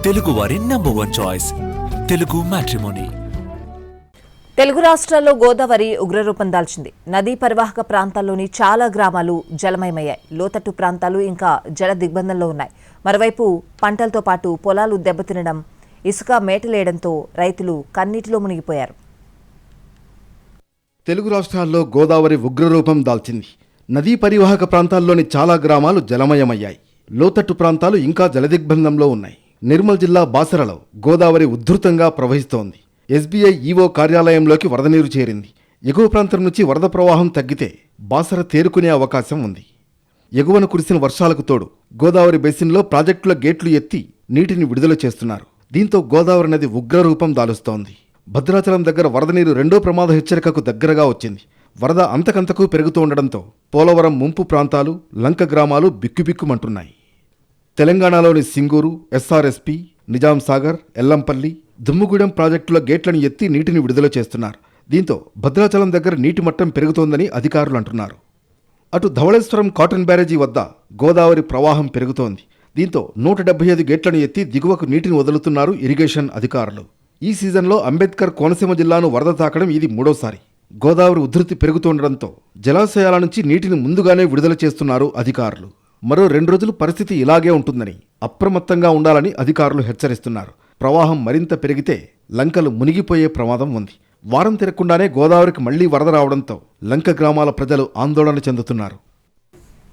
తెలుగువారి number 1 choice Telugu matrimony. Telugu రాష్ట్రాల్లో గోదావరి ఉగ్రరూపం దాల్చింది. నదీ పరివాహక ప్రాంతాల్లోని చాలా గ్రామాలు జలమయమయ్యాయి. లోతట్టు ప్రాంతాలు ఇంకా జల దిగ్బంధంలో ఉన్నాయి. మరోవైపు పంటలతో పాటు పొలాలు దెబ్బతినడం, ఇసుక మేటలేయడంతో రైతులు కన్నీటిలో మునిగిపోయారు. తెలుగు రాష్ట్రాల్లో గోదావరి ఉగ్రరూపం దాల్చింది. నదీ పరివాహక ప్రాంతాల్లోని చాలా గ్రామాలు జలమయమయ్యాయి. లోతట్టు ప్రాంతాలు ఇంకా జలదిగ్బంధంలో ఉన్నాయి. నిర్మల్ జిల్లా బాసరలో గోదావరి ఉధృతంగా ప్రవహిస్తోంది. ఎస్బీఐ ఈవో కార్యాలయంలోకి వరద నీరు చేరింది. ఎగువ ప్రాంతం నుంచి వరద ప్రవాహం తగ్గితే బాసర తేరుకునే అవకాశం ఉంది. ఎగువన కురిసిన వర్షాలకు తోడు గోదావరి బేసిన్లో ప్రాజెక్టుల గేట్లు ఎత్తి నీటిని విడుదల చేస్తున్నారు. దీంతో గోదావరి నది ఉగ్రరూపం దాలుస్తోంది. భద్రాచలం దగ్గర వరద నీరు రెండో ప్రమాద హెచ్చరికకు దగ్గరగా వచ్చింది. వరద అంతకంతకు పెరుగుతూ ఉండడంతో పోలవరం ముంపు ప్రాంతాలు, లంక గ్రామాలు బిక్కుబిక్కుమంటున్నాయి. తెలంగాణలోని సింగూరు, ఎస్ఆర్ఎస్పీ, నిజాం సాగర్, ఎల్లంపల్లి, దుమ్ముగూడెం ప్రాజెక్టుల గేట్లను ఎత్తి నీటిని విడుదల చేస్తున్నారు. దీంతో భద్రాచలం దగ్గర నీటి మట్టం పెరుగుతోందని అధికారులు అంటున్నారు. అటు ధవళేశ్వరం కాటన్ బ్యారేజీ వద్ద గోదావరి ప్రవాహం పెరుగుతోంది. దీంతో 175 గేట్లను ఎత్తి దిగువకు నీటిని వదులుతున్నారు ఇరిగేషన్ అధికారులు. ఈ సీజన్లో అంబేద్కర్ కోనసీమ జిల్లాను వరద తాకడం ఇది మూడోసారి. గోదావరి ఉధృతి పెరుగుతుండడంతో జలాశయాల నుంచి నీటిని ముందుగానే విడుదల చేస్తున్నారు అధికారులు. మరో 2 రోజులు పరిస్థితి ఇలాగే ఉంటుందని, అప్రమత్తంగా ఉండాలని అధికారులు హెచ్చరిస్తున్నారు. ప్రవాహం మరింత పెరిగితే లంకలు మునిగిపోయే ప్రమాదం ఉంది. వారం తిరగకుండానే గోదావరికి మళ్లీ వరద రావడంతో లంక గ్రామాల ప్రజలు ఆందోళన చెందుతున్నారు.